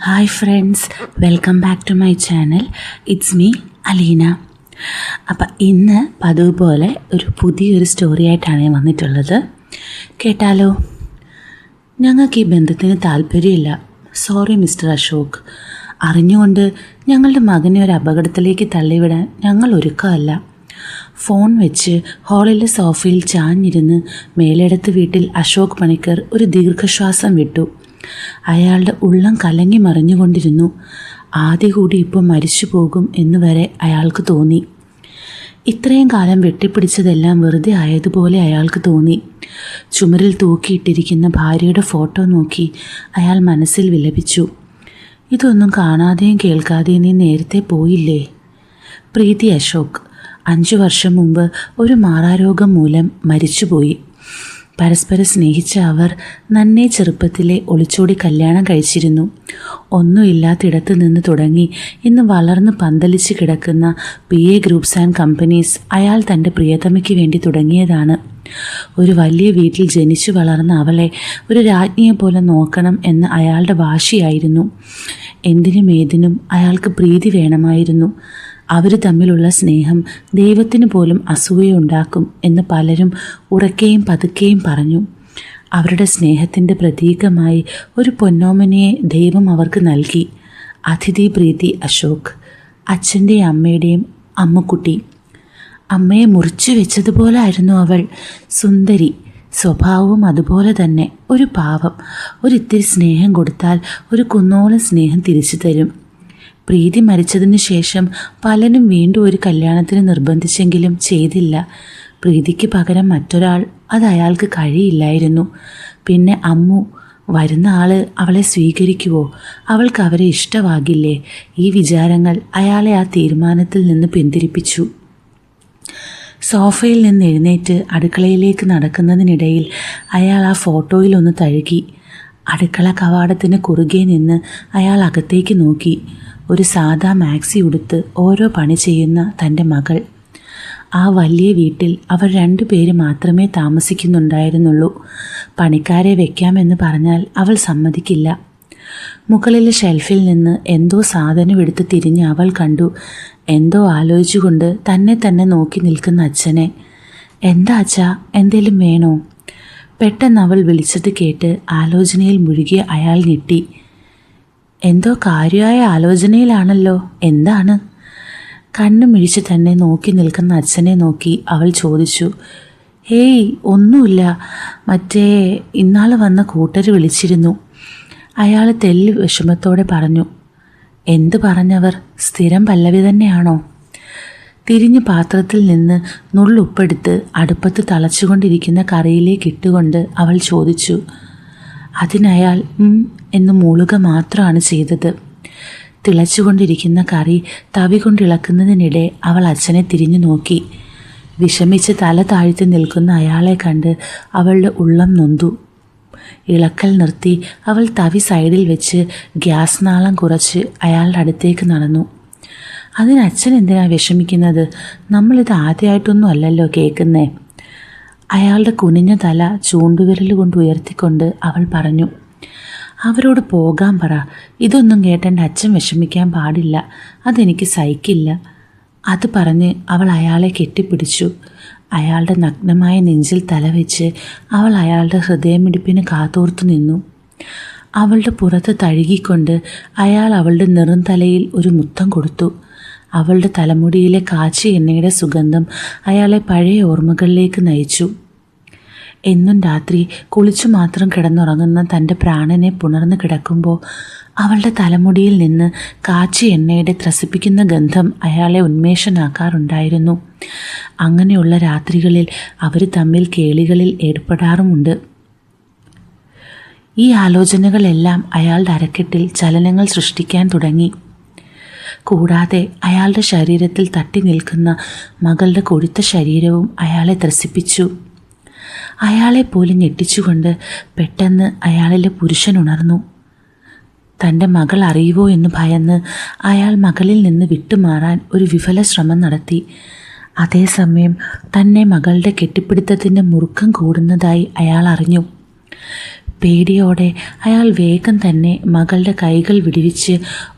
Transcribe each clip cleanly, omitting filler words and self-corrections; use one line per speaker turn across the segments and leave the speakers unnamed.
Hi friends, welcome back to my channel. It's me Aleena. അപ്പം ഇന്ന് പതിവ് പോലെ ഒരു പുതിയൊരു സ്റ്റോറി ആയിട്ടാണ് ഞാൻ വന്നിട്ടുള്ളത്. കേട്ടാലോ? ഞങ്ങൾക്ക് ഈ ബന്ധത്തിന് താല്പര്യമില്ല. Sorry mister Ashok. അറിഞ്ഞുകൊണ്ട് ഞങ്ങളുടെ മകനെ ഒരു അപകടത്തിലേക്ക് തള്ളിവിടാൻ ഞങ്ങൾ ഒരുക്കമല്ല. ഫോൺ വെച്ച് ഹാളിലെ സോഫയിൽ ചാഞ്ഞിരുന്ന് മേലെടുത്ത് വീട്ടിൽ അശോക് പണിക്കർ ഒരു ദീർഘശ്വാസം വിട്ടു. അയാളുടെ ഉള്ളം കലങ്ങി മറിഞ്ഞുകൊണ്ടിരുന്നു. ആദ്യ കൂടി ഇപ്പോൾ മരിച്ചു പോകും എന്ന് വരെ അയാൾക്ക് തോന്നി. ഇത്രയും കാലം വെട്ടിപ്പിടിച്ചതെല്ലാം വെറുതെ ആയതുപോലെ അയാൾക്ക് തോന്നി. ചുമരിൽ തൂക്കിയിട്ടിരിക്കുന്ന ഭാര്യയുടെ ഫോട്ടോ നോക്കി അയാൾ മനസ്സിൽ വിലപിച്ചു. ഇതൊന്നും കാണാതെയും കേൾക്കാതെയും നീ നേരത്തെ പോയില്ലേ? പ്രീതി അശോക് 5 വർഷം മുമ്പ് ഒരു മാറാരോഗം മൂലം മരിച്ചുപോയി. പരസ്പരം സ്നേഹിച്ച അവർ നന്നേ ചെറുപ്പത്തിലെ ഒളിച്ചോടി കല്യാണം കഴിച്ചിരുന്നു. ഒന്നുമില്ലാത്തിടത്ത് നിന്ന് തുടങ്ങി ഇന്ന് വളർന്ന് പന്തലിച്ച് കിടക്കുന്ന PA ഗ്രൂപ്പ്സ് ആൻഡ് കമ്പനീസ് അയാൾ തൻ്റെ പ്രിയതമയ്ക്ക് വേണ്ടി തുടങ്ങിയതാണ്. ഒരു വലിയ വീട്ടിൽ ജനിച്ചു വളർന്ന അവളെ ഒരു രാജ്ഞിയെ പോലെ നോക്കണം എന്ന അയാളുടെ വാശിയായിരുന്നു. എന്തിനും ഏതിനും അയാൾക്ക് പ്രീതി വേണമായിരുന്നു. അവർ തമ്മിലുള്ള സ്നേഹം ദൈവത്തിന് പോലും അസൂയയുണ്ടാക്കും എന്ന് പലരും ഉറക്കെയും പതുക്കെയും പറഞ്ഞു. അവരുടെ സ്നേഹത്തിൻ്റെ പ്രതീകമായി ഒരു പൊന്നോമനയെ ദൈവം അവർക്ക് നൽകി. അതിഥി പ്രീതി അശോക്, അച്ഛൻ്റെയും അമ്മയുടെയും അമ്മുക്കുട്ടി. അമ്മയെ മുറിച്ചു വെച്ചതുപോലെ ആയിരുന്നു അവൾ. സുന്ദരി, സ്വഭാവവും അതുപോലെ തന്നെ. ഒരു പാവം. ഒരിത്തിരി സ്നേഹം കൊടുത്താൽ ഒരു കുന്നോളം സ്നേഹം തിരിച്ചു തരും. പ്രീതി മരിച്ചതിന് ശേഷം പലരും വീണ്ടും ഒരു കല്യാണത്തിന് നിർബന്ധിച്ചെങ്കിലും ചെയ്തില്ല. പ്രീതിക്ക് പകരം മറ്റൊരാൾ, അത് അയാൾക്ക് കഴിയില്ലായിരുന്നു. പിന്നെ അമ്മു, വരുന്ന ആൾ അവളെ സ്വീകരിക്കുവോ? അവൾക്ക് അവരെ ഇഷ്ടമാകില്ലേ? ഈ വിചാരങ്ങൾ അയാളെ ആ തീരുമാനത്തിൽ നിന്ന് പിന്തിരിപ്പിച്ചു. സോഫയിൽ നിന്ന് എഴുന്നേറ്റ് അടുക്കളയിലേക്ക് നടക്കുന്നതിനിടയിൽ അയാൾ ആ ഫോട്ടോയിലൊന്ന് തഴുകി. അടുക്കള കവാടത്തിന് കുറുകെ നിന്ന് അയാൾ അകത്തേക്ക് നോക്കി. ഒരു സാദാ മാക്സി ഉടുത്ത് ഓരോ പണി ചെയ്യുന്ന തൻ്റെ മകൾ. ആ വലിയ വീട്ടിൽ അവർ 2 പേര് മാത്രമേ താമസിക്കുന്നുണ്ടായിരുന്നുള്ളൂ. പണിക്കാരെ വെക്കാമെന്ന് പറഞ്ഞാൽ അവൾ സമ്മതിക്കില്ല. മുകളിലെ ഷെൽഫിൽ നിന്ന് എന്തോ സാധനം എടുത്ത് തിരിഞ്ഞ് അവൾ കണ്ടു. എന്തോ ആലോചിച്ചുകൊണ്ട് തന്നെ നോക്കി നിൽക്കുന്ന അച്ഛനെ. എന്താ അച്ഛാ, എന്തേലും വേണോ? പെട്ടെന്ന് അവൾ വിളിച്ചത് കേട്ട് ആലോചനയിൽ മുഴുകിയ അയാൾ ഞെട്ടി. എന്തോ കാര്യമായ ആലോചനയിലാണല്ലോ. എന്താണ്? കണ്ണു മിഴിച്ച് തന്നെ നോക്കി നിൽക്കുന്ന അച്ഛനെ നോക്കി അവൾ ചോദിച്ചു. ഹേയ്, ഒന്നുമില്ല. മറ്റേ ഇന്നാൾ വന്ന കൂട്ടർ വിളിച്ചിരുന്നു. അയാൾ തെല്ല് വിഷമത്തോടെ പറഞ്ഞു. എന്ത് പറഞ്ഞവർ? സ്ഥിരം പല്ലവി തന്നെയാണോ? തിരിഞ്ഞ് പാത്രത്തിൽ നിന്ന് നുള്ളുപ്പെടുത്ത് അടുപ്പത്ത് തളച്ചുകൊണ്ടിരിക്കുന്ന കറിയിലേക്ക് ഇട്ടുകൊണ്ട് അവൾ ചോദിച്ചു. അതിനയാൾ എന്ന് മൂളുക മാത്രമാണ് ചെയ്തത്. തിളച്ചുകൊണ്ടിരിക്കുന്ന കറി തവി കൊണ്ടിളക്കുന്നതിനിടെ അവൾ അച്ഛനെ തിരിഞ്ഞു നോക്കി. വിഷമിച്ച് തല താഴ്ത്തി നിൽക്കുന്ന അയാളെ കണ്ട് അവളുടെ ഉള്ളം നൊന്തു. ഇളക്കൽ നിർത്തി അവൾ തവി സൈഡിൽ വെച്ച് ഗ്യാസ് നാളം കുറച്ച് അയാളുടെ അടുത്തേക്ക് നടന്നു. അതിന് അച്ഛൻ എന്തിനാ വിഷമിക്കുന്നത്? നമ്മളിത് ആദ്യമായിട്ടൊന്നും അല്ലല്ലോ കേൾക്കുന്നേ. അയാളുടെ കുനിഞ്ഞ തല ചൂണ്ടുവിരൽ കൊണ്ട് ഉയർത്തിക്കൊണ്ട് അവൾ പറഞ്ഞു. അവരോട് പോകാൻ പറ. ഇതൊന്നും കേട്ടെൻ്റെ അച്ഛൻ വിഷമിക്കാൻ പാടില്ല. അതെനിക്ക് സഹിക്കില്ല. അത് പറഞ്ഞ് അവൾ അയാളെ കെട്ടിപ്പിടിച്ചു. അയാളുടെ നഗ്നമായ നെഞ്ചിൽ തലവെച്ച് അവൾ അയാളുടെ ഹൃദയമിടിപ്പിന് കാതോർത്തു നിന്നു. അവളുടെ പുറത്ത് തഴുകിക്കൊണ്ട് അയാൾ അവളുടെ നെറും തലയിൽ ഒരു മുത്തം കൊടുത്തു. അവളുടെ തലമുടിയിലെ കാച്ചിയ എണ്ണയുടെ സുഗന്ധം അയാളെ പഴയ ഓർമ്മകളിലേക്ക് നയിച്ചു. എന്നും രാത്രി കുളിച്ചു മാത്രം കിടന്നുറങ്ങുന്ന തൻ്റെ പ്രാണനെ പുണർന്നു കിടക്കുമ്പോൾ അവളുടെ തലമുടിയിൽ നിന്ന് കാച്ചിയ എണ്ണയുടെ ത്രസിപ്പിക്കുന്ന ഗന്ധം അയാളെ ഉന്മേഷനാക്കാറുണ്ടായിരുന്നു. അങ്ങനെയുള്ള രാത്രികളിൽ അവർ തമ്മിൽ കേളികളിൽ ഏർപ്പെടാറുമുണ്ട്. ഈ ആലോചനകളെല്ലാം അയാളുടെ അരക്കെട്ടിൽ ചലനങ്ങൾ സൃഷ്ടിക്കാൻ തുടങ്ങി. കൂടാതെ അയാളുടെ ശരീരത്തിൽ തട്ടി നിൽക്കുന്ന മകളുടെ കൊഴുത്ത ശരീരവും അയാളെ ത്രസിപ്പിച്ചു. അയാളെ പോലും ഞെട്ടിച്ചുകൊണ്ട് പെട്ടെന്ന് അയാളിലെ പുരുഷൻ ഉണർന്നു. തൻ്റെ മകൾ അറിയുവോ എന്ന് ഭയന്ന് അയാൾ മകളിൽ നിന്ന് വിട്ടുമാറാൻ ഒരു വിഫല ശ്രമം നടത്തി. അതേസമയം തന്നെ മകളുടെ കെട്ടിപ്പിടുത്തത്തിൻ്റെ മുറുക്കം കൂടുന്നതായി അയാൾ അറിഞ്ഞു. പേടിയോടെ അയാൾ വേഗം തന്നെ മകളുടെ കൈകൾ വിടുവിച്ച്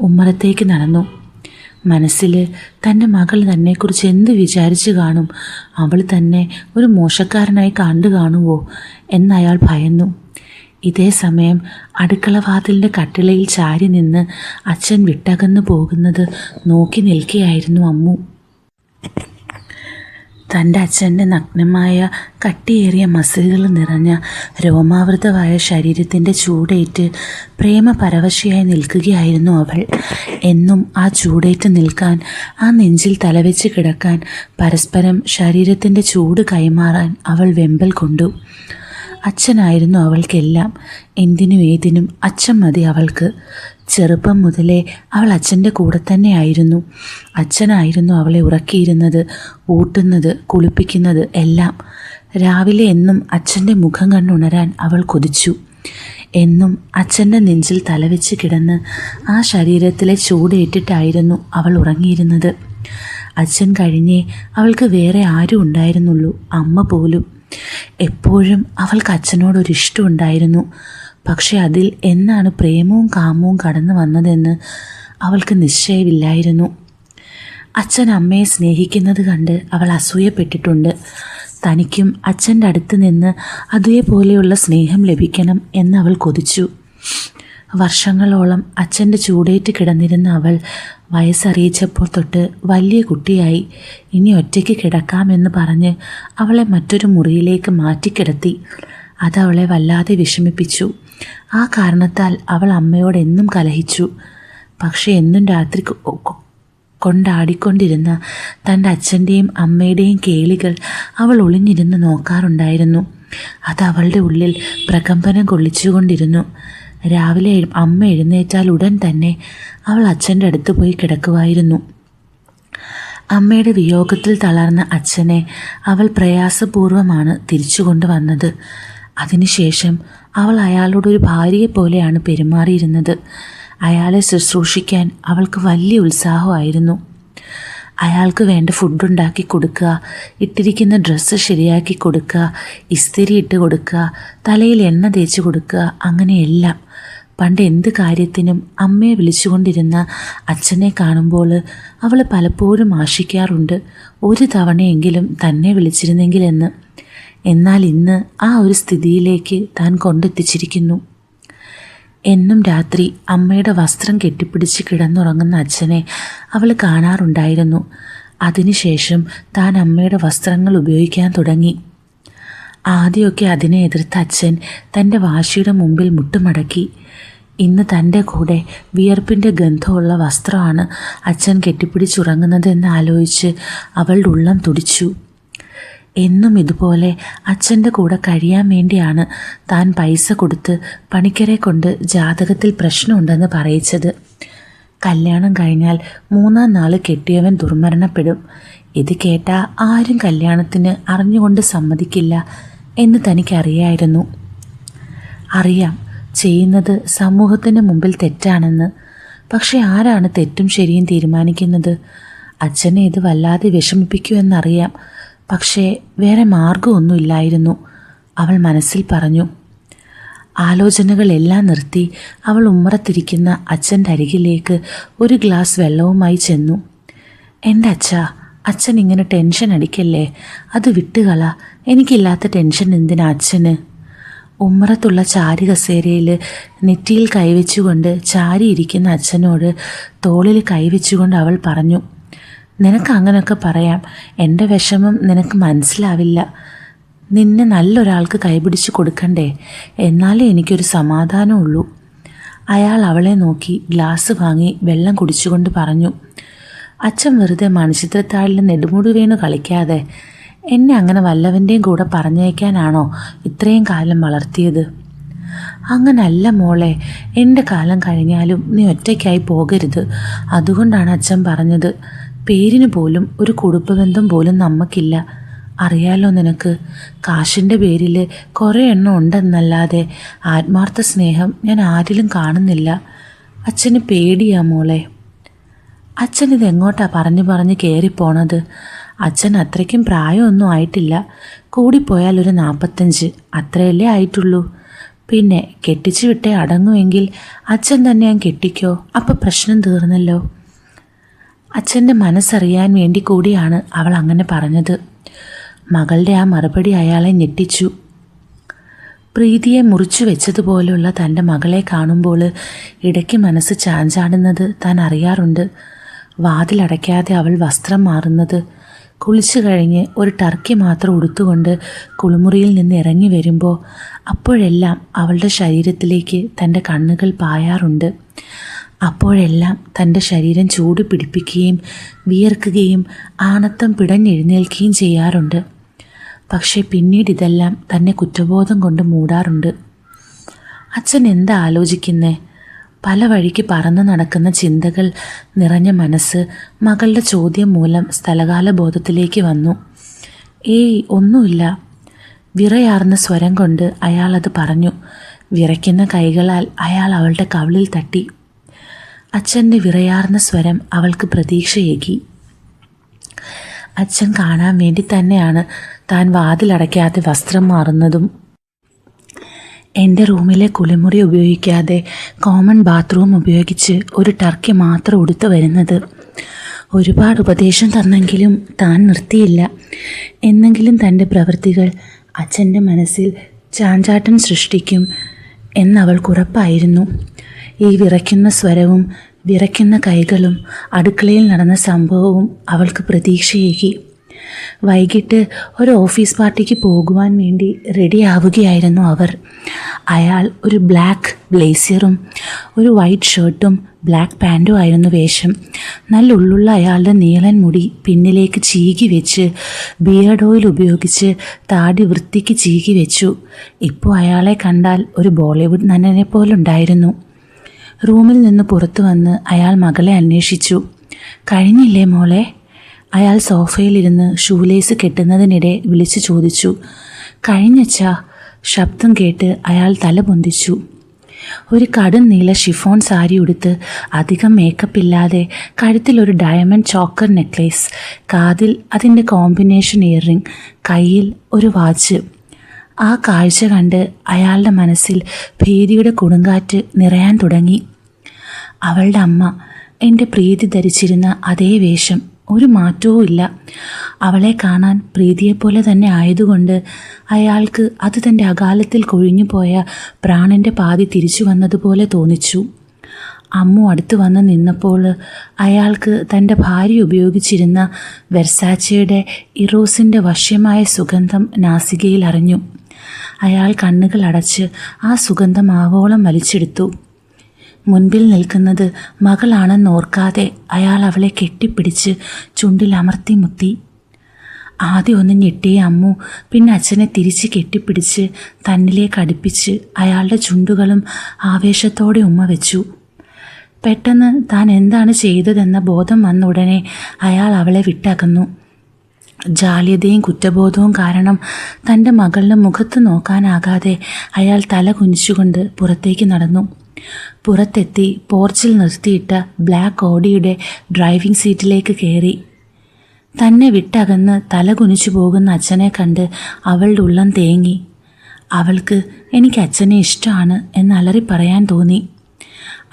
ഉമ്മറത്തേക്ക് നടന്നു. മനസ്സിൽ തൻ്റെ മകൾ തന്നെക്കുറിച്ച് എന്ത് വിചാരിച്ചു കാണും? അവൾ തന്നെ ഒരു മോശക്കാരനായി കണ്ടു കാണുമോ എന്നയാൾ ഭയന്നു. ഇതേ സമയം അടുക്കളവാതിലിൻ്റെ കട്ടിളയിൽ ചാരി നിന്ന് അച്ഛൻ വിട്ടകന്നു പോകുന്നത് നോക്കി നിൽക്കുകയായിരുന്നു അമ്മു. തൻ്റെ അച്ഛൻ്റെ നഗ്നമായ കട്ടിയേറിയ മസിലുകൾ നിറഞ്ഞ രോമാവൃതമായ ശരീരത്തിൻ്റെ ചൂടേറ്റ് പ്രേമപരവശയായി നിൽക്കുകയായിരുന്നു അവൾ. എന്നും ആ ചൂടേറ്റ് നിൽക്കാൻ, ആ നെഞ്ചിൽ തലവെച്ച് കിടക്കാൻ, പരസ്പരം ശരീരത്തിൻ്റെ ചൂട് കൈമാറാൻ അവൾ വെമ്പൽ കൊണ്ടു. അച്ഛനായിരുന്നു അവൾക്കെല്ലാം. എന്തിനും ഏതിനും അച്ഛൻ മതി അവൾക്ക്. ചെറുപ്പം മുതലേ അവൾ അച്ഛൻ്റെ കൂടെ തന്നെയായിരുന്നു. അച്ഛനായിരുന്നു അവളെ ഉറക്കിയിരുന്നത്, ഊട്ടുന്നത്, കുളിപ്പിക്കുന്നത് എല്ലാം. രാവിലെ എന്നും അച്ഛൻ്റെ മുഖം കണ്ടുണരാൻ അവൾ കൊതിച്ചു. എന്നും അച്ഛൻ്റെ നെഞ്ചിൽ തലവെച്ച് കിടന്ന് ആ ശരീരത്തിലെ ചൂടേറ്റിട്ടായിരുന്നു അവൾ ഉറങ്ങിയിരുന്നത്. അച്ഛൻ കഴിഞ്ഞേ അവൾക്ക് വേറെ ആരും ഉണ്ടായിരുന്നുള്ളൂ, അമ്മ പോലും. എപ്പോഴും അവൾക്ക് അച്ഛനോടൊരിഷ്ടം ഉണ്ടായിരുന്നു. പക്ഷെ അതിൽ എന്നാണ് പ്രേമവും കാമവും കടന്നു വന്നതെന്ന് അവൾക്ക് നിശ്ചയമില്ലായിരുന്നു. അച്ഛൻ അമ്മയെ സ്നേഹിക്കുന്നത് കണ്ട് അവൾ അസൂയപ്പെട്ടിട്ടുണ്ട്. തനിക്കും അച്ഛൻ്റെ അടുത്ത് നിന്ന് അതേപോലെയുള്ള സ്നേഹം ലഭിക്കണം എന്നവൾ കൊതിച്ചു. വർഷങ്ങളോളം അച്ഛൻ്റെ ചൂടേറ്റ് കിടന്നിരുന്ന അവൾ വയസ്സറിയിച്ചപ്പോൾ തൊട്ട് വലിയ കുട്ടിയായി. ഇനി ഒറ്റയ്ക്ക് കിടക്കാമെന്ന് പറഞ്ഞ് അവളെ മറ്റൊരു മുറിയിലേക്ക് മാറ്റിക്കിടത്തി. അതവളെ വല്ലാതെ വിഷമിപ്പിച്ചു. ആ കാരണത്താൽ അവൾ അമ്മയോട് എന്നും കലഹിച്ചു. പക്ഷെ എന്നും രാത്രി കൊണ്ടാടിക്കൊണ്ടിരുന്ന തൻ്റെ അച്ഛൻ്റെയും അമ്മയുടെയും കേളികൾ അവൾ ഒളിഞ്ഞിരുന്ന് നോക്കാറുണ്ടായിരുന്നു. അത് അവളുടെ ഉള്ളിൽ പ്രകമ്പനം കൊള്ളിച്ചുകൊണ്ടിരുന്നു. രാവിലെ അമ്മ എഴുന്നേറ്റാൽ ഉടൻ തന്നെ അവൾ അച്ഛൻ്റെ അടുത്ത് പോയി കിടക്കുമായിരുന്നു. അമ്മയുടെ വിയോഗത്തിൽ തളർന്ന അച്ഛനെ അവൾ പ്രയാസപൂർവമാണ് തിരിച്ചു കൊണ്ടുവന്നത്. അതിനുശേഷം അവൾ അയാളോടൊരു ഭാര്യയെപ്പോലെയാണ് പെരുമാറിയിരുന്നത്. അയാളെ ശുശ്രൂഷിക്കാൻ അവൾക്ക് വലിയ ഉത്സാഹമായിരുന്നു. അയാൾക്ക് വേണ്ട ഫുഡുണ്ടാക്കി കൊടുക്കുക, ഇട്ടിരിക്കുന്ന ഡ്രസ്സ് ശരിയാക്കി കൊടുക്കുക, ഇസ്തിരി ഇട്ട് കൊടുക്കുക, തലയിൽ എണ്ണ തേച്ച് കൊടുക്കുക, അങ്ങനെയെല്ലാം. പണ്ട് എന്ത് കാര്യത്തിനും അമ്മയെ വിളിച്ചുകൊണ്ടിരുന്ന അച്ഛനെ കാണുമ്പോൾ അവൾ പലപ്പോഴും ആശിക്കാറുണ്ട്, ഒരു തവണയെങ്കിലും തന്നെ വിളിച്ചിരുന്നെങ്കിലെന്ന്. എന്നാൽ ഇന്ന് ആ ഒരു സ്ഥിതിയിലേക്ക് താൻ കൊണ്ടെത്തിച്ചിരിക്കുന്നു. എന്നും രാത്രി അമ്മയുടെ വസ്ത്രം കെട്ടിപ്പിടിച്ച് കിടന്നുറങ്ങുന്ന അച്ഛനെ അവൾ കാണാറുണ്ടായിരുന്നു. അതിനുശേഷം താൻ അമ്മയുടെ വസ്ത്രങ്ങൾ ഉപയോഗിക്കാൻ തുടങ്ങി. ആദ്യമൊക്കെ അതിനെ എതിർത്ത അച്ഛൻ തൻ്റെ വാശിയുടെ മുമ്പിൽ മുട്ടുമടക്കി. ഇന്ന് തൻ്റെ കൂടെ വിയർപ്പിൻ്റെ ഗന്ധമുള്ള വസ്ത്രമാണ് അച്ഛൻ കെട്ടിപ്പിടിച്ചുറങ്ങുന്നതെന്ന് ആലോചിച്ച് അവളുടെ ഉള്ളം തുടിച്ചു. എന്നും ഇതുപോലെ അച്ഛൻ്റെ കൂടെ കഴിയാൻ വേണ്ടിയാണ് താൻ പൈസ കൊടുത്ത് പണിക്കരെ കൊണ്ട് ജാതകത്തിൽ പ്രശ്നമുണ്ടെന്ന് പറയിച്ചത്. കല്യാണം കഴിഞ്ഞാൽ 3-ാം നാൾ കെട്ടിയവൻ ദുർമരണപ്പെടും. ഇത് കേട്ടാൽ ആരും കല്യാണത്തിന് അറിഞ്ഞുകൊണ്ട് സമ്മതിക്കില്ല എന്ന് തനിക്കറിയായിരുന്നു. അറിയാം ചെയ്യുന്നത് സമൂഹത്തിന് മുമ്പിൽ തെറ്റാണെന്ന്. പക്ഷെ ആരാണ് തെറ്റും ശരിയും തീരുമാനിക്കുന്നത്? അച്ഛനെ ഇത് വല്ലാതെ വിഷമിപ്പിക്കുമെന്നറിയാം. പക്ഷേ വേറെ മാർഗമൊന്നുമില്ലായിരുന്നു, അവൾ മനസ്സിൽ പറഞ്ഞു. ആലോചനകളെല്ലാം നിർത്തി അവൾ ഉമ്മറത്തിരിക്കുന്ന അച്ഛൻ്റെ അരികിലേക്ക് ഒരു ഗ്ലാസ് വെള്ളവുമായി ചെന്നു. എൻ്റെ അച്ഛൻ ഇങ്ങനെ ടെൻഷൻ അടിക്കല്ലേ, അത് വിട്ടുകള. എനിക്കില്ലാത്ത ടെൻഷൻ എന്തിനാ അച്ഛന്? ഉമ്മറത്തുള്ള ചാരി കസേരയിൽ നെറ്റിയിൽ കൈവച്ചുകൊണ്ട് ചാരിയിരിക്കുന്ന അച്ഛനോട് തോളിൽ കൈവച്ചുകൊണ്ട് അവൾ പറഞ്ഞു, നിനക്ക് അങ്ങനെയൊക്കെ പറയാം, എൻ്റെ വിഷമം നിനക്ക് മനസ്സിലാവില്ല. നിന്നെ നല്ലൊരാൾക്ക് കൈപിടിച്ച് കൊടുക്കണ്ടേ, എന്നാലേ എനിക്കൊരു സമാധാനമുള്ളൂ. അയാൾ അവളെ നോക്കി ഗ്ലാസ് വാങ്ങി വെള്ളം കുടിച്ചുകൊണ്ട് പറഞ്ഞു, അച്ഛൻ വെറുതെ മണിച്ചിത്രത്താഴിൽ നെടുമുടി വീണ് കളിക്കാതെ. എന്നെ അങ്ങനെ വല്ലവൻ്റെയും കൂടെ പറഞ്ഞയക്കാനാണോ ഇത്രയും കാലം വളർത്തിയത്? അങ്ങനല്ല മോളെ, എൻ്റെ കാലം കഴിഞ്ഞാലും നീ ഒറ്റയ്ക്കായി പോകരുത്. അതുകൊണ്ടാണ് അച്ഛൻ പറഞ്ഞത്. പേരിന് പോലും ഒരു കുടുംബബന്ധം പോലും നമുക്കില്ല. അറിയാലോ നിനക്ക്, കാശിൻ്റെ പേരിൽ കുറേ എണ്ണം ഉണ്ടെന്നല്ലാതെ ആത്മാർത്ഥ സ്നേഹം ഞാൻ ആരിലും കാണുന്നില്ല. അച്ഛന് പേടിയാ മോളെ. അച്ഛൻ ഇതെങ്ങോട്ടാ പറഞ്ഞ് കയറിപ്പോണത്? അച്ഛൻ അത്രയ്ക്കും പ്രായമൊന്നും ആയിട്ടില്ല. കൂടിപ്പോയാൽ ഒരു 45, അത്രയല്ലേ ആയിട്ടുള്ളൂ. പിന്നെ കെട്ടിച്ചു വിട്ടേ അടങ്ങുമെങ്കിൽ അച്ഛൻ തന്നെ ഞാൻ കെട്ടിക്കോ, അപ്പം പ്രശ്നം തീർന്നല്ലോ. അച്ഛൻ്റെ മനസ്സറിയാൻ വേണ്ടി കൂടിയാണ് അവൾ അങ്ങനെ പറഞ്ഞത്. മകളുടെ ആ മറുപടി അയാളെ ഞെട്ടിച്ചു. പ്രീതിയെ മുറിച്ചു വെച്ചതുപോലുള്ള തൻ്റെ മകളെ കാണുമ്പോൾ ഇടയ്ക്ക് മനസ്സ് ചാഞ്ചാടുന്നത് താൻ അറിയാറുണ്ട്. വാതിലടയ്ക്കാതെ അവൾ വസ്ത്രം മാറുന്നത്, കുളിച്ചു കഴിഞ്ഞ് ഒരു ടർക്കി മാത്രം ഉടുത്തുകൊണ്ട് കുളിമുറിയിൽ നിന്ന് ഇറങ്ങി വരുമ്പോൾ അപ്പോഴെല്ലാം അവളുടെ ശരീരത്തിലേക്ക് തൻ്റെ കണ്ണുകൾ പായാറുണ്ട്. അപ്പോഴെല്ലാം തൻ്റെ ശരീരം ചൂട് പിടിപ്പിക്കുകയും വിയർക്കുകയും ആണത്തം പിടഞ്ഞെഴുന്നേൽക്കുകയും ചെയ്യാറുണ്ട്. പക്ഷേ പിന്നീട് ഇതെല്ലാം തന്നെ കുറ്റബോധം കൊണ്ട് മൂടാറുണ്ട്. അച്ഛൻ എന്താ ആലോചിക്കുന്നേ? പല വഴിക്ക് പറന്നു നടക്കുന്ന ചിന്തകൾ നിറഞ്ഞ മനസ്സ് മകളുടെ ചോദ്യം മൂലം സ്ഥലകാല ബോധത്തിലേക്ക് വന്നു. ഏയ് ഒന്നുമില്ല. വിറയാർന്ന സ്വരം കൊണ്ട് അയാൾ അത് പറഞ്ഞു. വിറയ്ക്കുന്ന കൈകളാൽ അയാൾ അവളുടെ കവിളിൽ തട്ടി. അച്ഛൻ്റെ വിറയാർന്ന സ്വരം അവൾക്ക് പ്രതീക്ഷയേകി. അച്ഛൻ കാണാൻ വേണ്ടി തന്നെയാണ് താൻ വാതിലടയ്ക്കാതെ വസ്ത്രം മാറുന്നതും എൻ്റെ റൂമിലെ കുളിമുറി ഉപയോഗിക്കാതെ കോമൺ ബാത്റൂം ഉപയോഗിച്ച് ഒരു ടർക്കി മാത്രം ഉടുത്തു വരുന്നത്. ഒരുപാട് ഉപദേശം തന്നെങ്കിലും താൻ നിർത്തിയില്ല. എന്നെങ്കിലും തൻ്റെ പ്രവൃത്തികൾ അച്ഛൻ്റെ മനസ്സിൽ ചാഞ്ചാട്ടം സൃഷ്ടിക്കും എന്നവൾക്കുറപ്പായിരുന്നു. ഈ വിറയ്ക്കുന്ന സ്വരവും വിറയ്ക്കുന്ന കൈകളും അടുക്കളയിൽ നടന്ന സംഭവവും അവൾക്ക് പ്രതീക്ഷയേകി. വൈകിട്ട് ഒരു ഓഫീസ് പാർട്ടിക്ക് പോകുവാൻ വേണ്ടി റെഡിയാവുകയായിരുന്നു അവർ. അയാൾ ഒരു ബ്ലാക്ക് ബ്ലേസിയറും ഒരു വൈറ്റ് ഷർട്ടും ബ്ലാക്ക് പാൻറ്റും ആയിരുന്നു വേഷം. നല്ല ഉള്ളുള്ള അയാളുടെ നീളൻ മുടി പിന്നിലേക്ക് ചീകി വെച്ച് ബിയർഡ് ഓയിൽ ഉപയോഗിച്ച് താടി വൃത്തിക്ക് ചീകി വെച്ചു. ഇപ്പോൾ അയാളെ കണ്ടാൽ ഒരു ബോളിവുഡ് നടനെ പോലുണ്ടായിരുന്നു. റൂമിൽ നിന്ന് പുറത്തു വന്ന് അയാൾ മകളെ അന്വേഷിച്ചു. കഴിഞ്ഞില്ലേ മോളെ? അയാൾ സോഫയിലിരുന്ന് ഷൂലേസ് കെട്ടുന്നതിനിടെ വിളിച്ചു ചോദിച്ചു. കഴിഞ്ഞച്ചാ. ശബ്ദം കേട്ട് അയാൾ തല പൊന്തിച്ചു. ഒരു കടും നീല ഷിഫോൺ സാരി ഉടുത്ത് അധികം മേക്കപ്പ് ഇല്ലാതെ കഴുത്തിലൊരു ഡയമണ്ട് ചോക്കർ നെക്ലേസ്, കാതിൽ അതിൻ്റെ കോമ്പിനേഷൻ ഇയറിംഗ്, കയ്യിൽ ഒരു വാച്ച്. ആ കാഴ്ച കണ്ട് അയാളുടെ മനസ്സിൽ ഭീതിയുടെ കൊടുങ്കാറ്റ് നിറയാൻ തുടങ്ങി. അവളുടെ അമ്മ, എൻ്റെ പ്രീതി ധരിച്ചിരുന്ന അതേ വേഷം, ഒരു മാറ്റവും ഇല്ല. അവളെ കാണാൻ പ്രീതിയെപ്പോലെ തന്നെ ആയതുകൊണ്ട് അയാൾക്ക് അത് തൻ്റെ അകാലത്തിൽ കൊഴിഞ്ഞുപോയ പ്രാണൻ്റെ പാതി തിരിച്ചു വന്നതുപോലെ തോന്നിച്ചു. അമ്മു അടുത്ത് വന്ന് നിന്നപ്പോൾ അയാൾക്ക് തൻ്റെ ഭാര്യ ഉപയോഗിച്ചിരുന്ന വെർസാച്ചയുടെ ഇറോസിൻ്റെ വശ്യമായ സുഗന്ധം നാസികയിൽ അറിഞ്ഞു. അയാൾ കണ്ണുകൾ അടച്ച് ആ സുഗന്ധം ആവോളം വലിച്ചെടുത്തു. മുൻപിൽ നിൽക്കുന്നത് മകളാണെന്നോർക്കാതെ അയാൾ അവളെ കെട്ടിപ്പിടിച്ച് ചുണ്ടിൽ അമർത്തി മുത്തി. ആദ്യം ഒന്ന് ഞെട്ടിയ അമ്മു പിന്നെ അച്ഛനെ തിരിച്ച് കെട്ടിപ്പിടിച്ച് തന്നിലേക്ക് അടുപ്പിച്ച് അയാളുടെ ചുണ്ടുകളും ആവേശത്തോടെ ഉമ്മ വെച്ചു. പെട്ടെന്ന് താൻ എന്താണ് ചെയ്തതെന്ന ബോധം വന്ന ഉടനെ അയാൾ അവളെ വിട്ടകന്നു. ജാള്യതയും കുറ്റബോധവും കാരണം തൻ്റെ മകളുടെ മുഖത്ത് നോക്കാനാകാതെ അയാൾ തല കുനിച്ചുകൊണ്ട് പുറത്തേക്ക് നടന്നു. പുറത്തെത്തി പോർച്ചിൽ നിർത്തിയിട്ട ബ്ലാക്ക് ഓഡിയുടെ ഡ്രൈവിംഗ് സീറ്റിലേക്ക് കയറി. തന്നെ വിട്ടകന്ന് തല കുനിച്ചു പോകുന്ന അച്ഛനെ കണ്ട് അവളുടെ ഉള്ളം തേങ്ങി. അവൾക്ക് എനിക്ക് അച്ഛനെ ഇഷ്ടമാണ് എന്നലറി പറയാൻ തോന്നി.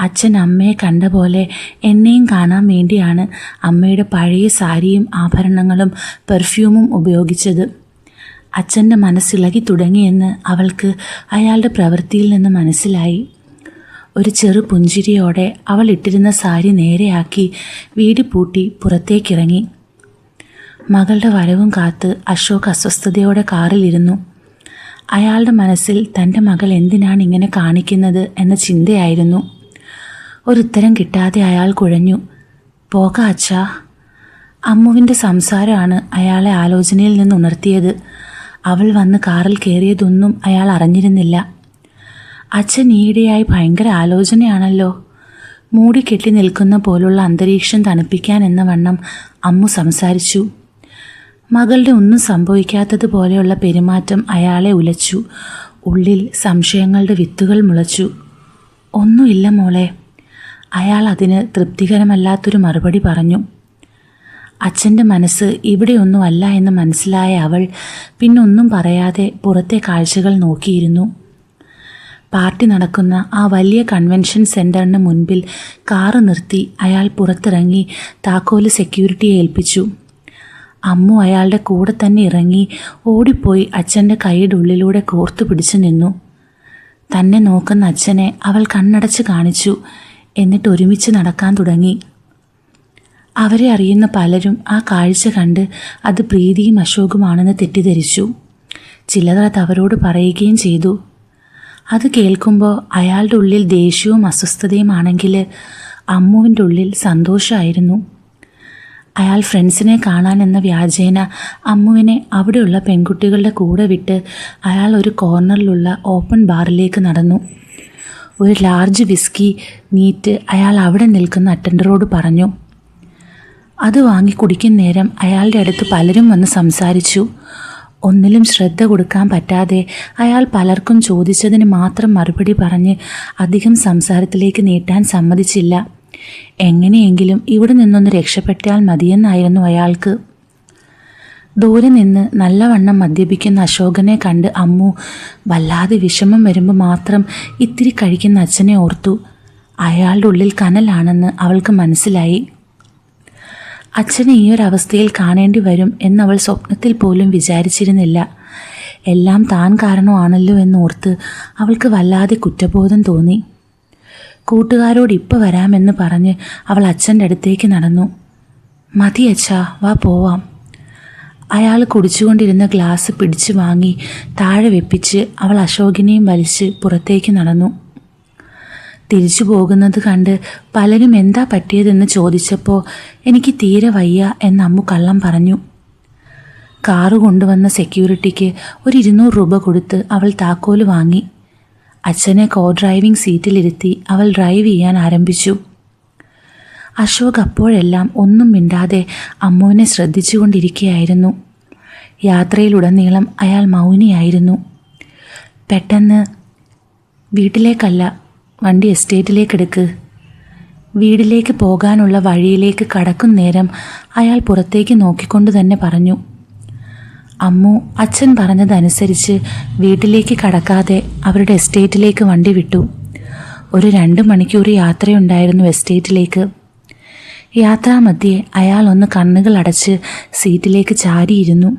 അച്ഛൻ അമ്മയെ കണ്ട പോലെ എന്നെയും കാണാൻ വേണ്ടിയാണ് അമ്മയുടെ പഴയ സാരിയും ആഭരണങ്ങളും പെർഫ്യൂമും ഉപയോഗിച്ചത്. അച്ഛൻ്റെ മനസ്സിളകി തുടങ്ങിയെന്ന് അവൾക്ക് അയാളുടെ പ്രവൃത്തിയിൽ നിന്ന് മനസ്സിലായി. ഒരു ചെറു പുഞ്ചിരിയോടെ അവൾ ഇട്ടിരുന്ന സാരി നേരെയാക്കി വീട് പൂട്ടി പുറത്തേക്കിറങ്ങി. മകളുടെ വരവും കാത്ത് അശോക് അസ്വസ്ഥതയോടെ കാറിലിരുന്നു. അയാളുടെ മനസ്സിൽ തൻ്റെ മകൾ എന്തിനാണ് ഇങ്ങനെ കാണിക്കുന്നത് എന്ന ചിന്തയായിരുന്നു. ഒരുത്തരം കിട്ടാതെ അയാൾ കുഴഞ്ഞു. പോകാ അച്ഛാ. അമ്മുവിൻ്റെ സംസാരമാണ് അയാളെ ആലോചനയിൽ നിന്ന് ഉണർത്തിയത്. അവൾ വന്ന് കാറിൽ കയറിയതൊന്നും അയാൾ അറിഞ്ഞിരുന്നില്ല. അച്ഛൻ ഈയിടെയായി ഭയങ്കര ആലോചനയാണല്ലോ. മൂടി കെട്ടി നിൽക്കുന്ന പോലുള്ള അന്തരീക്ഷം തണുപ്പിക്കാൻ എന്ന വണ്ണം അമ്മു സംസാരിച്ചു. മകളുടെ ഒന്നും സംഭവിക്കാത്തതുപോലെയുള്ള പെരുമാറ്റം അയാളെ ഉലച്ചു. ഉള്ളിൽ സംശയങ്ങളുടെ വിത്തുകൾ മുളച്ചു. ഒന്നുമില്ല മോളെ. അയാൾ അതിന് തൃപ്തികരമല്ലാത്തൊരു മറുപടി പറഞ്ഞു. അച്ഛൻ്റെ മനസ്സ് ഇവിടെയൊന്നുമല്ല എന്ന് മനസ്സിലായ അവൾ പിന്നൊന്നും പറയാതെ പുറത്തെ കാഴ്ചകൾ നോക്കിയിരുന്നു. പാർട്ടി നടക്കുന്ന ആ വലിയ കൺവെൻഷൻ സെൻറ്ററിന് മുൻപിൽ കാറ് നിർത്തി അയാൾ പുറത്തിറങ്ങി താക്കോല് സെക്യൂരിറ്റിയെ ഏൽപ്പിച്ചു. അമ്മു അയാളുടെ കൂടെ തന്നെ ഇറങ്ങി ഓടിപ്പോയി അച്ഛൻ്റെ കൈയുടെ ഉള്ളിലൂടെ കോർത്തു പിടിച്ചു നിന്നു. തന്നെ നോക്കുന്ന അച്ഛനെ അവൾ കണ്ണടച്ച് കാണിച്ചു. എന്നിട്ട് ഒരുമിച്ച് നടക്കാൻ തുടങ്ങി. അവരെ അറിയുന്ന പലരും ആ കാഴ്ച കണ്ട് അത് പ്രീതിയും അശോകുമാണെന്ന് തെറ്റിദ്ധരിച്ചു. ചിലർ അത് അവരോട് പറയുകയും ചെയ്തു. അത് കേൾക്കുമ്പോൾ അയാളുടെ ഉള്ളിൽ ദേഷ്യവും അസ്വസ്ഥതയുമാണെങ്കിൽ അമ്മുവിൻ്റെ ഉള്ളിൽ സന്തോഷമായിരുന്നു. അയാൾ ഫ്രണ്ട്സിനെ കാണാനെന്ന വ്യാജേന അമ്മുവിനെ അവിടെയുള്ള പെൺകുട്ടികളുടെ കൂടെ വിട്ട് അയാൾ ഒരു കോർണറിലുള്ള ഓപ്പൺ ബാറിലേക്ക് നടന്നു. ഒരു ലാർജ് വിസ്കി നീറ്റ് അയാൾ അവിടെ നിൽക്കുന്ന അറ്റൻഡറോട് പറഞ്ഞു. അത് വാങ്ങി കുടിക്കുന്ന നേരം അയാളുടെ അടുത്ത് പലരും വന്ന് സംസാരിച്ചു. ഒന്നിലും ശ്രദ്ധ കൊടുക്കാൻ പറ്റാതെ അയാൾ പലർക്കും ചോദിച്ചതിന് മാത്രം മറുപടി പറഞ്ഞ് അധികം സംസാരത്തിലേക്ക് നീട്ടാൻ സമ്മതിച്ചില്ല. എങ്ങനെയെങ്കിലും ഇവിടെ നിന്നൊന്ന് രക്ഷപ്പെട്ടാൽ മതിയെന്നായിരുന്നു അയാൾക്ക്. ദൂരെ നിന്ന് നല്ലവണ്ണം മദ്യപിക്കുന്ന അശോകനെ കണ്ട് അമ്മു വല്ലാതെ വിഷമം വരുമ്പോൾ മാത്രം ഇത്തിരി കഴിക്കുന്ന അച്ഛനെ ഓർത്തു. അയാളുടെ ഉള്ളിൽ കനലാണെന്ന് അവൾക്ക് മനസ്സിലായി. അച്ഛനെ ഈ ഒരവസ്ഥയിൽ കാണേണ്ടി വരും എന്നവൾ സ്വപ്നത്തിൽ പോലും വിചാരിച്ചിരുന്നില്ല. എല്ലാം താൻ കാരണമാണല്ലോ എന്നോർത്ത് അവൾക്ക് വല്ലാതെ കുറ്റബോധം തോന്നി. കൂട്ടുകാരോട് ഇപ്പോൾ വരാമെന്ന് പറഞ്ഞ് അവൾ അച്ഛൻ്റെ അടുത്തേക്ക് നടന്നു. മതി അച്ഛാ, വാ പോവാം. അയാൾ കുടിച്ചുകൊണ്ടിരുന്ന ഗ്ലാസ് പിടിച്ചു വാങ്ങി താഴെ വെപ്പിച്ച് അവൾ അശോകിനെയും വലിച്ച് പുറത്തേക്ക് നടന്നു. തിരിച്ചു പോകുന്നത് കണ്ട് പലരും എന്താ പറ്റിയതെന്ന് ചോദിച്ചപ്പോൾ എനിക്ക് തീരെ വയ്യ എന്ന് അമ്മു കള്ളം പറഞ്ഞു. കാറ് കൊണ്ടുവന്ന സെക്യൂരിറ്റിക്ക് ഒരു 200 രൂപ കൊടുത്ത് അവൾ താക്കോല് വാങ്ങി. അച്ഛനെ കോ ഡ്രൈവിംഗ് സീറ്റിലിരുത്തി അവൾ ഡ്രൈവ് ചെയ്യാൻ ആരംഭിച്ചു. അശോക് അപ്പോഴെല്ലാം ഒന്നും മിണ്ടാതെ അമ്മുവിനെ ശ്രദ്ധിച്ചുകൊണ്ടിരിക്കുകയായിരുന്നു. യാത്രയിലുടനീളം അയാൾ മൗനിയായിരുന്നു. പെട്ടെന്ന്, വീട്ടിലേക്കല്ല, വണ്ടി എസ്റ്റേറ്റിലേക്ക് എടുക്ക്. വീട്ടിലേക്ക് പോകാനുള്ള വഴിയിലേക്ക് കടക്കും നേരം അയാൾ പുറത്തേക്ക് നോക്കിക്കൊണ്ട് തന്നെ പറഞ്ഞു. അമ്മു അച്ഛൻ പറഞ്ഞതനുസരിച്ച് വീട്ടിലേക്ക് കടക്കാതെ അവരുടെ എസ്റ്റേറ്റിലേക്ക് വണ്ടി വിട്ടു. ഒരു 2 മണിക്കൂർ യാത്രയുണ്ടായിരുന്നു എസ്റ്റേറ്റിലേക്ക്. യാത്രാമധ്യേ അയാൾ ഒന്ന് കണ്ണുകൾ അടച്ച് സീറ്റിലേക്ക് ചാരിയിരുന്നു.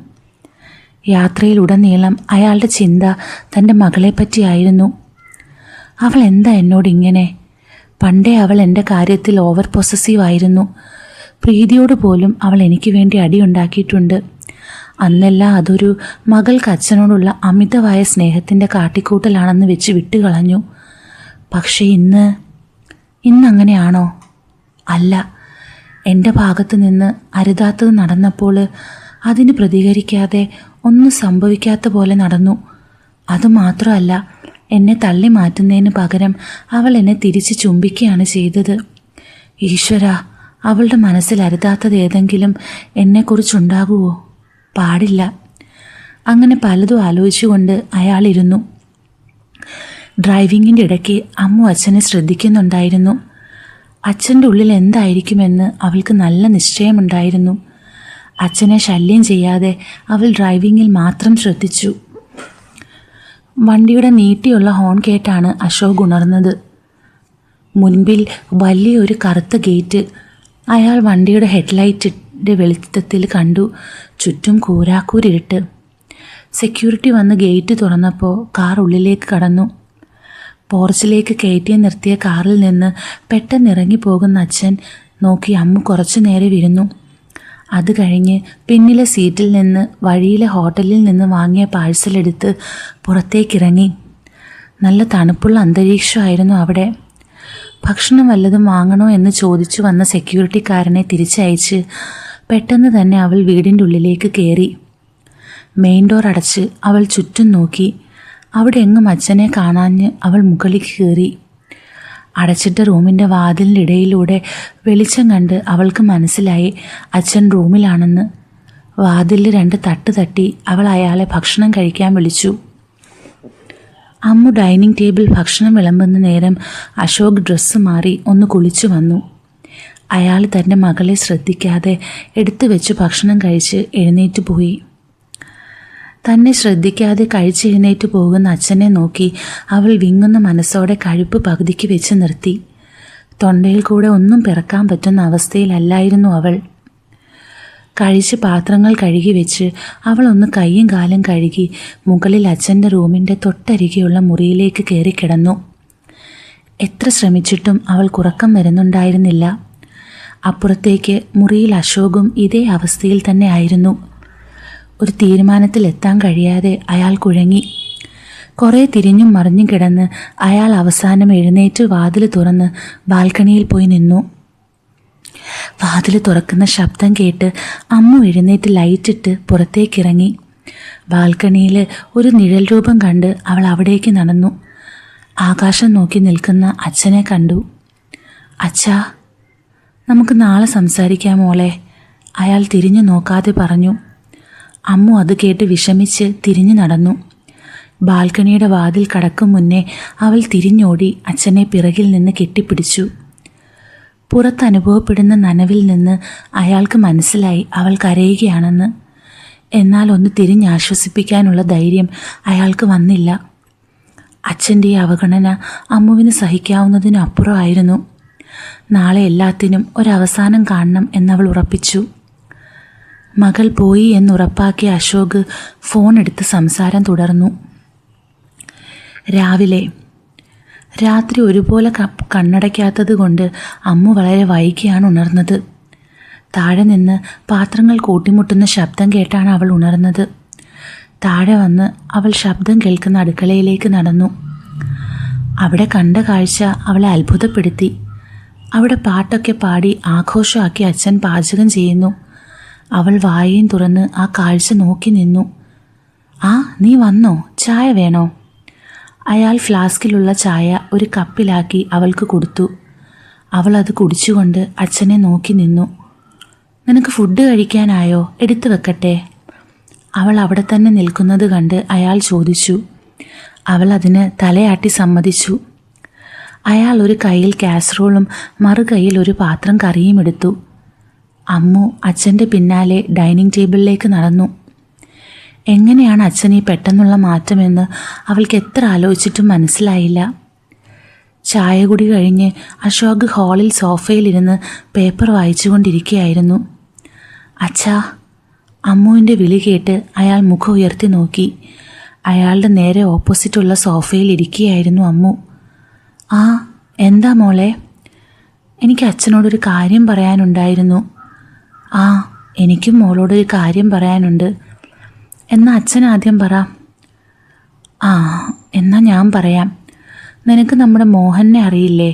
യാത്രയിലുടനീളം അയാളുടെ ചിന്ത തൻ്റെ മകളെപ്പറ്റിയായിരുന്നു. അവൾ എന്താ എന്നോടിങ്ങനെ? പണ്ടേ അവൾ എൻ്റെ കാര്യത്തിൽ ഓവർ പൊസസീവ് ആയിരുന്നു. പ്രീതിയോട് പോലും അവൾ എനിക്ക് വേണ്ടി അടിയുണ്ടാക്കിയിട്ടുണ്ട്. അന്നെല്ലാം അതൊരു മകൾക്ക് അച്ഛനോടുള്ള അമിതമായ സ്നേഹത്തിൻ്റെ കാട്ടിക്കൂട്ടലാണെന്ന് വെച്ച് വിട്ടുകളഞ്ഞു. പക്ഷേ ഇന്നങ്ങനെയാണോ? അല്ല. എൻ്റെ ഭാഗത്ത് നിന്ന് അരുതാത്തത് നടന്നപ്പോൾ അതിന് പ്രതികരിക്കാതെ ഒന്നും സംഭവിക്കാത്ത പോലെ നടന്നു. അതുമാത്രമല്ല, എന്നെ തള്ളി മാറ്റുന്നതിന് പകരം അവൾ എന്നെ തിരിച്ച് ചുംബിക്കുകയാണ് ചെയ്തത്. ഈശ്വര, അവളുടെ മനസ്സിൽ അരുതാത്തത് ഏതെങ്കിലും എന്നെക്കുറിച്ചുണ്ടാകുമോ? പാടില്ല. അങ്ങനെ പലതും ആലോചിച്ചുകൊണ്ട് അയാളിരുന്നു. ഡ്രൈവിങ്ങിൻ്റെ ഇടയ്ക്ക് അമ്മു അച്ഛനെ ശ്രദ്ധിക്കുന്നുണ്ടായിരുന്നു. അച്ഛൻ്റെ ഉള്ളിൽ എന്തായിരിക്കുമെന്ന് അവൾക്ക് നല്ല നിശ്ചയമുണ്ടായിരുന്നു. അച്ഛനെ ശല്യം ചെയ്യാതെ അവൾ ഡ്രൈവിങ്ങിൽ മാത്രം ശ്രദ്ധിച്ചു. വണ്ടിയുടെ നീട്ടിയുള്ള ഹോൺ കേട്ടാണ് അശോക് ഉണർന്നത്. മുൻപിൽ വലിയൊരു കറുത്ത ഗേറ്റ് അയാൾ വണ്ടിയുടെ ഹെഡ്ലൈറ്റിൻ്റെ വെളിച്ചത്തിൽ കണ്ടു. ചുറ്റും കൂരാക്കൂരിട്ട്. സെക്യൂരിറ്റി വന്ന് ഗേറ്റ് തുറന്നപ്പോൾ കാർ ഉള്ളിലേക്ക് കടന്നു. പോർച്ചിലേക്ക് കയറ്റി നിർത്തിയ കാറിൽ നിന്ന് പെട്ടെന്ന് ഇറങ്ങിപ്പോകുന്ന അച്ഛൻ നോക്കി അമ്മു കുറച്ചു നേരെ വിരുന്നു. അത് കഴിഞ്ഞ് പിന്നിലെ സീറ്റിൽ നിന്ന് വഴിയിലെ ഹോട്ടലിൽ നിന്ന് വാങ്ങിയ പാഴ്സലെടുത്ത് പുറത്തേക്കിറങ്ങി. നല്ല തണുപ്പുള്ള അന്തരീക്ഷമായിരുന്നു അവിടെ. ഭക്ഷണം വല്ലതും വാങ്ങണോ എന്ന് ചോദിച്ചു വന്ന സെക്യൂരിറ്റിക്കാരനെ തിരിച്ചയച്ച് പെട്ടെന്ന് തന്നെ അവൾ വീടിൻ്റെ ഉള്ളിലേക്ക് കയറി. മെയിൻ ഡോർ അടച്ച് അവൾ ചുറ്റും നോക്കി. അവിടെ എങ്ങും അച്ഛനെ കാണാഞ്ഞ് അവൾ മുകളിൽ കയറി. അടച്ചിട്ട റൂമിൻ്റെ വാതിലിൻ്റെ ഇടയിലൂടെ വെളിച്ചം കണ്ട് അവൾക്ക് മനസ്സിലായി അച്ഛൻ റൂമിലാണെന്ന്. വാതിലിൽ 2 തട്ട് തട്ടി അവൾ അയാളെ ഭക്ഷണം കഴിക്കാൻ വിളിച്ചു. അമ്മു ഡൈനിങ് ടേബിൾ ഭക്ഷണം വിളമ്പുന്ന നേരം അശോക് ഡ്രസ്സ് മാറി ഒന്ന് കുളിച്ചു വന്നു. അയാൾ തൻ്റെ മകളെ ശ്രദ്ധിക്കാതെ എടുത്തു വെച്ച് ഭക്ഷണം കഴിച്ച് എഴുന്നേറ്റ് പോയി. തന്നെ ശ്രദ്ധിക്കാതെ കഴിച്ചെഴുന്നേറ്റ് പോകുന്ന അച്ഛനെ നോക്കി അവൾ വിങ്ങുന്ന മനസ്സോടെ കഴിപ്പ് പകുതിക്ക് വെച്ച് നിർത്തി. തൊണ്ടയിൽ കൂടെ ഒന്നും പിറക്കാൻ പറ്റുന്ന അവസ്ഥയിലല്ലായിരുന്നു അവൾ. കഴിച്ച് പാത്രങ്ങൾ കഴുകി വെച്ച് അവൾ ഒന്ന് കൈയും കാലും കഴുകി മുകളിൽ അച്ഛൻ്റെ റൂമിൻ്റെ തൊട്ടരികെയുള്ള മുറിയിലേക്ക് കയറിക്കിടന്നു. എത്ര ശ്രമിച്ചിട്ടും അവൾക്കുറക്കം വരുന്നുണ്ടായിരുന്നില്ല. അപ്പുറത്തേക്ക് മുറിയിൽ അശോകും ഇതേ അവസ്ഥയിൽ തന്നെ ആയിരുന്നു. ഒരു തീരുമാനത്തിലെത്താൻ കഴിയാതെ അയാൾ കുഴങ്ങി. കുറേ തിരിഞ്ഞും മറിഞ്ഞും കിടന്ന് അയാൾ അവസാനം എഴുന്നേറ്റ് വാതിൽ തുറന്ന് ബാൽക്കണിയിൽ പോയി നിന്നു. വാതിൽ തുറക്കുന്ന ശബ്ദം കേട്ട് അമ്മു എഴുന്നേറ്റ് ലൈറ്റിട്ട് പുറത്തേക്കിറങ്ങി. ബാൽക്കണിയിൽ ഒരു നിഴൽ രൂപം കണ്ട് അവൾ അവിടേക്ക് നടന്നു. ആകാശം നോക്കി നിൽക്കുന്ന അച്ഛനെ കണ്ടു. അച്ഛാ, നമുക്ക് നാളെ സംസാരിക്കാം മോളെ, അയാൾ തിരിഞ്ഞു നോക്കാതെ പറഞ്ഞു. അമ്മു അത് കേട്ട് വിഷമിച്ച് തിരിഞ്ഞു നടന്നു. ബാൽക്കണിയുടെ വാതിൽ കടക്കും മുന്നേ അവൾ തിരിഞ്ഞോടി അച്ഛനെ പിറകിൽ നിന്ന് കെട്ടിപ്പിടിച്ചു. പുറത്തനുഭവപ്പെടുന്ന നനവിൽ നിന്ന് അയാൾക്ക് മനസ്സിലായി അവൾ കരയുകയാണെന്ന്. എന്നാൽ ഒന്ന് തിരിഞ്ഞാശ്വസിപ്പിക്കാനുള്ള ധൈര്യം അയാൾക്ക് വന്നില്ല. അച്ഛൻ്റെ ഈ അവഗണന അമ്മുവിന് സഹിക്കാവുന്നതിനും അപ്പുറമായിരുന്നു. നാളെ എല്ലാത്തിനും ഒരവസാനം കാണണം എന്നവൾ ഉറപ്പിച്ചു. മകൾ പോയി എന്നുറപ്പാക്കിയ അശോക് ഫോൺ എടുത്ത് സംസാരം തുടർന്നു. രാത്രി ഒരുപോലെ കണ്ണടയ്ക്കാത്തത് കൊണ്ട് അമ്മു വളരെ വൈകിയാണ് ഉണർന്നത്. താഴെ നിന്ന് പാത്രങ്ങൾ കൂട്ടിമുട്ടുന്ന ശബ്ദം കേട്ടാണ് അവൾ ഉണർന്നത്. താഴെ വന്ന് അവൾ ശബ്ദം കേൾക്കുന്ന അടുക്കളയിലേക്ക് നടന്നു. അവിടെ കണ്ട കാഴ്ച അവളെ അത്ഭുതപ്പെടുത്തി. അവിടെ പാട്ടൊക്കെ പാടി ആഘോഷമാക്കി അച്ഛൻ പാചകം ചെയ്യുന്നു. അവൾ വായയും തുറന്ന് ആ കാഴ്ച നോക്കി നിന്നു. ആ, നീ വന്നോ? ചായ വേണോ? അയാൾ ഫ്ലാസ്കിലുള്ള ചായ ഒരു കപ്പിലാക്കി അവൾക്ക് കൊടുത്തു. അവൾ അത് കുടിച്ചുകൊണ്ട് അച്ഛനെ നോക്കി നിന്നു. നിനക്ക് ഫുഡ് കഴിക്കാനായോ? എടുത്തു വെക്കട്ടെ? അവൾ അവിടെ തന്നെ നിൽക്കുന്നത് കണ്ട് അയാൾ ചോദിച്ചു. അവൾ അതിന് തലയാട്ടി സമ്മതിച്ചു. അയാൾ ഒരു കയ്യിൽ കാസറോളും മറുകൈയിൽ ഒരു പാത്രം കറിയും എടുത്തു. അമ്മു അച്ഛൻ്റെ പിന്നാലെ ഡൈനിങ് ടേബിളിലേക്ക് നടന്നു. എങ്ങനെയാണ് അച്ഛൻ ഈ പെട്ടെന്നുള്ള മാറ്റമെന്ന് അവൾക്ക് എത്ര ആലോചിച്ചിട്ടും മനസ്സിലായില്ല. ചായ കുടി കഴിഞ്ഞ് അശോക് ഹാളിൽ സോഫയിലിരുന്ന് പേപ്പർ വായിച്ചുകൊണ്ടിരിക്കുകയായിരുന്നു. അച്ഛാ, അമ്മുവിൻ്റെ വിളി കേട്ട് അയാൾ മുഖം ഉയർത്തി നോക്കി. അയാളുടെ നേരെ ഓപ്പോസിറ്റുള്ള സോഫയിൽ ഇരിക്കുകയായിരുന്നു അമ്മു. ആ, എന്താ മോളെ? എനിക്ക് അച്ഛനോടൊരു കാര്യം പറയാനുണ്ടായിരുന്നു. ആ, എനിക്കും മോളോടൊരു കാര്യം പറയാനുണ്ട്. എന്നാൽ അച്ഛൻ ആദ്യം പറ. ആ, എന്നാൽ ഞാൻ പറയാം. നിനക്ക് നമ്മുടെ മോഹനെ അറിയില്ലേ?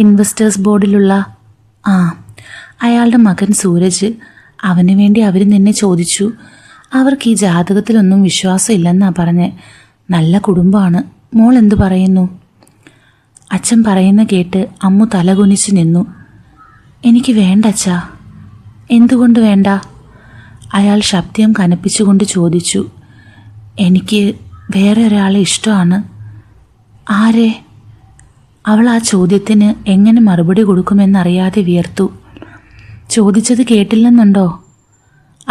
ഇൻവെസ്റ്റേഴ്സ് ബോർഡിലുള്ള അയാളുടെ മകൻ സൂരജ്. അവന് വേണ്ടി അവർ നിന്നെ ചോദിച്ചു. അവർക്ക് ഈ ജാതകത്തിലൊന്നും വിശ്വാസമില്ലെന്നാണ് പറഞ്ഞത്. നല്ല കുടുംബമാണ്. മോൾ എന്തു പറയുന്നു? അച്ഛൻ പറയുന്ന കേട്ട് അമ്മു തലകുനിച്ച് നിന്നു. എനിക്ക് വേണ്ട അച്ഛാ. എന്തുകൊണ്ട് വേണ്ട? അയാൾ ശബ്ദം കനപ്പിച്ചുകൊണ്ട് ചോദിച്ചു. എനിക്ക് വേറെ ഒരാളെ ഇഷ്ടമാണ്. ആരെ? അവൾ ആ ചോദ്യത്തിന് എങ്ങനെ മറുപടി കൊടുക്കുമെന്നറിയാതെ വിയർത്തു. ചോദിച്ചത് കേട്ടില്ലെന്നുണ്ടോ?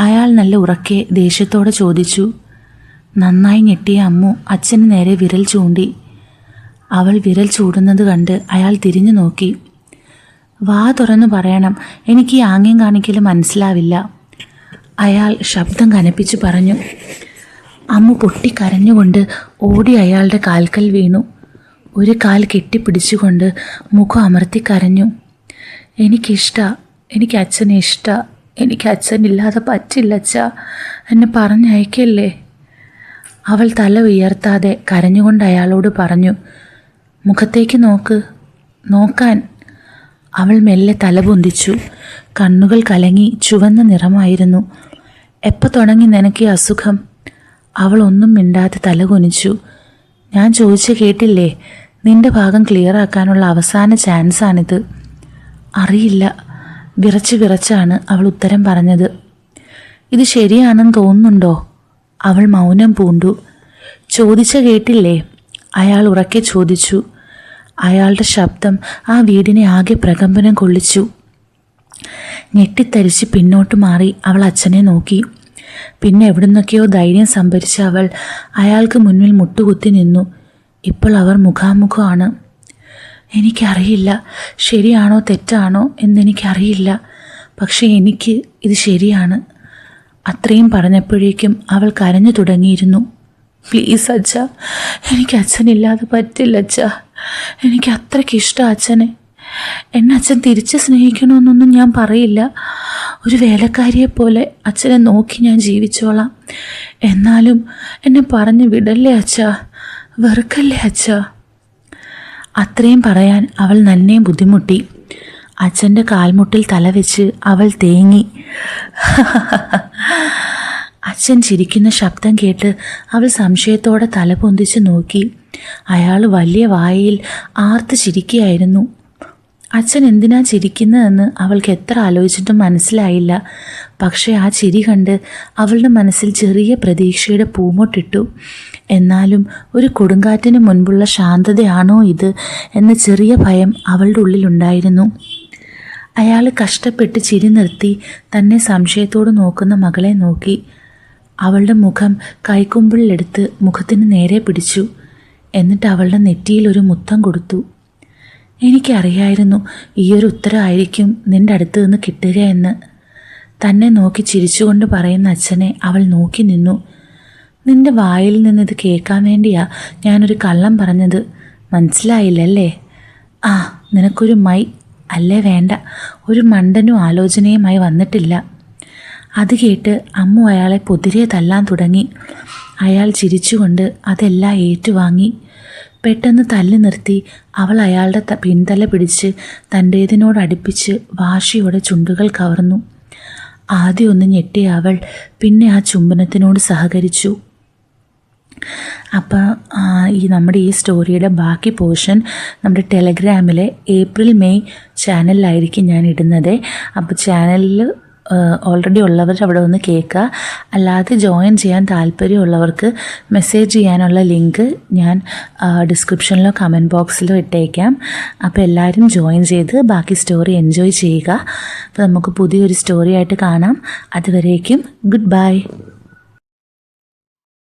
അയാൾ നല്ല ഉറക്കെ ദേഷ്യത്തോടെ ചോദിച്ചു. നന്നായി ഞെട്ടിയ അമ്മു അച്ഛന് നേരെ വിരൽ ചൂണ്ടി. അവൾ വിരൽ ചൂടുന്നത് കണ്ട് അയാൾ തിരിഞ്ഞു നോക്കി. വാ തുറന്നു പറയണം, എനിക്ക് ഈ ആംഗ്യം കാണിക്കൽ മനസ്സിലാവില്ല. അയാൾ ശബ്ദം കനപ്പിച്ചു പറഞ്ഞു. അമ്മു പൊട്ടിക്കരഞ്ഞുകൊണ്ട് ഓടി അയാളുടെ കാൽക്കൽ വീണു. ഒരു കാൽ കെട്ടിപ്പിടിച്ചുകൊണ്ട് മുഖം അമർത്തി കരഞ്ഞു. എനിക്ക് അച്ഛനെ ഇഷ്ടാ. എനിക്ക് അച്ഛനില്ലാതെ പറ്റില്ല അച്ഛാ. എന്നെ പറഞ്ഞയക്കല്ലേ? അവൾ തല ഉയർത്താതെ കരഞ്ഞുകൊണ്ട് അയാളോട് പറഞ്ഞു. മുഖത്തേക്ക് നോക്കാൻ. അവൾ മെല്ലെ തലപൊന്തിച്ചു. കണ്ണുകൾ കലങ്ങി ചുവന്ന നിറമായിരുന്നു. എപ്പോൾ തുടങ്ങി നിനക്ക് ഈ അസുഖം? അവൾ ഒന്നും മിണ്ടാതെ തലകുനിച്ചു. ഞാൻ ചോദിച്ച കേട്ടില്ലേ? നിന്റെ ഭാഗം ക്ലിയർ ആക്കാനുള്ള അവസാന ചാൻസാണിത്. അറിയില്ല. വിറച്ചാണ് അവൾ ഉത്തരം പറഞ്ഞത്. ഇത് ശരിയാണെന്ന് തോന്നുന്നുണ്ടോ? അവൾ മൗനം പൂണ്ടു. ചോദിച്ച കേട്ടില്ലേ? അയാൾ ഉറക്കെ ചോദിച്ചു. അയാളുടെ ശബ്ദം ആ വീടിനെ ആകെ പ്രകമ്പനം കൊള്ളിച്ചു. ഞെട്ടിത്തരിച്ച് പിന്നോട്ട് മാറി അവൾ അച്ഛനെ നോക്കി. പിന്നെ എവിടുന്നൊക്കെയോ ധൈര്യം സംഭരിച്ച അവൾ അയാൾക്ക് മുന്നിൽ മുട്ടുകുത്തി നിന്നു. ഇപ്പോൾ അവർ മുഖാമുഖമാണ്. എനിക്കറിയില്ല ശരിയാണോ തെറ്റാണോ എന്നെനിക്കറിയില്ല, പക്ഷേ എനിക്ക് ഇത് ശരിയാണ്. അത്രയും പറഞ്ഞപ്പോഴേക്കും അവൾ കരഞ്ഞു തുടങ്ങിയിരുന്നു. പ്ലീസ് അച്ഛ, എനിക്ക് അച്ഛനില്ലാതെ പറ്റില്ല അച്ഛ. എനിക്ക് അത്രയ്ക്ക് ഇഷ്ടം അച്ഛനെ. എന്നെ അച്ഛൻ തിരിച്ച് സ്നേഹിക്കണമെന്നൊന്നും ഞാൻ പറയില്ല. ഒരു വേലക്കാരിയെപ്പോലെ അച്ഛനെ നോക്കി ഞാൻ ജീവിച്ചോളാം. എന്നാലും എന്നെ പറഞ്ഞു വിടല്ലേ അച്ഛ, വെറുക്കല്ലേ അച്ഛ. അത്രയും പറയാൻ അവൾ നന്നേ ബുദ്ധിമുട്ടി. അച്ഛൻ്റെ കാൽമുട്ടിൽ തലവെച്ച് അവൾ തേങ്ങി. അച്ഛൻ ചിരിക്കുന്ന ശബ്ദം കേട്ട് അവൾ സംശയത്തോടെ തല പൊന്തിച്ച് നോക്കി. അയാൾ വലിയ വായിൽ ആർത്ത് ചിരിക്കുകയായിരുന്നു. അച്ഛൻ എന്തിനാ ചിരിക്കുന്നതെന്ന് അവൾക്ക് എത്ര ആലോചിച്ചിട്ടും മനസ്സിലായില്ല. പക്ഷേ ആ ചിരി കണ്ട് അവളുടെ മനസ്സിൽ ചെറിയ പ്രതീക്ഷയുടെ പൂമൊട്ടിട്ടു. എന്നാലും ഒരു കൊടുങ്കാറ്റിന് മുൻപുള്ള ശാന്തതയാണോ ഇത് എന്ന ചെറിയ ഭയം അവളുടെ ഉള്ളിലുണ്ടായിരുന്നു. അയാൾ കഷ്ടപ്പെട്ട് ചിരി നിർത്തി തന്നെ സംശയത്തോട് നോക്കുന്ന മകളെ നോക്കി. അവളുടെ മുഖം കൈക്കുമ്പിളിലെടുത്ത് മുഖത്തിന് നേരെ പിടിച്ചു. എന്നിട്ട് അവളുടെ നെറ്റിയിൽ ഒരു മുത്തം കൊടുത്തു. എനിക്കറിയായിരുന്നു ഈയൊരു ഉത്തരമായിരിക്കും നിൻ്റെ അടുത്ത് നിന്ന് കിട്ടുക എന്ന്. തന്നെ നോക്കി ചിരിച്ചുകൊണ്ട് പറയുന്ന അച്ഛനെ അവൾ നോക്കി നിന്നു. നിൻ്റെ വായിൽ നിന്നിത് കേൾക്കാൻ വേണ്ടിയാ ഞാനൊരു കള്ളം പറഞ്ഞത്, മനസ്സിലായില്ലല്ലേ? ആ, നിനക്കൊരു മൈ അല്ലേ വേണ്ട, ഒരു മണ്ടനും ആലോചനയുമായി വന്നിട്ടില്ല. അത് കേട്ട് അമ്മു അയാളെ പൊതിരെ തല്ലാൻ തുടങ്ങി. അയാൾ ചിരിച്ചുകൊണ്ട് അതെല്ലാം ഏറ്റുവാങ്ങി. പെട്ടെന്ന് തല്ലി നിർത്തി അവൾ അയാളുടെ പിൻതല പിടിച്ച് തൻ്റേതിനോടടുപ്പിച്ച് വാശിയോടെ ചുണ്ടുകൾ കവർന്നു. ആദ്യം ഒന്ന് ഞെട്ടിയ അവൾ പിന്നെ ആ ചുംബനത്തിനോട് സഹകരിച്ചു. അപ്പോൾ നമ്മുടെ ഈ സ്റ്റോറിയുടെ ബാക്കി പോർഷൻ നമ്മുടെ ടെലഗ്രാമിലെ ഏപ്രിൽ മെയ് ചാനലിലായിരിക്കും ഞാൻ ഇടുന്നത്. അപ്പോൾ ചാനലിൽ ഓൾറെഡി ഉള്ളവർ അവിടെ ഒന്ന് കേൾക്കുക. അല്ലാതെ ജോയിൻ ചെയ്യാൻ താല്പര്യമുള്ളവർക്ക് മെസ്സേജ് ചെയ്യാനുള്ള ലിങ്ക് ഞാൻ ഡിസ്ക്രിപ്ഷനിലോ കമൻറ്റ് ബോക്സിലോ ഇട്ടേക്കാം. അപ്പോൾ എല്ലാവരും ജോയിൻ ചെയ്ത് ബാക്കി സ്റ്റോറി എൻജോയ് ചെയ്യുക. അപ്പോൾ നമുക്ക് പുതിയൊരു സ്റ്റോറി ആയിട്ട് കാണാം. അതുവരേക്കും ഗുഡ് ബൈ.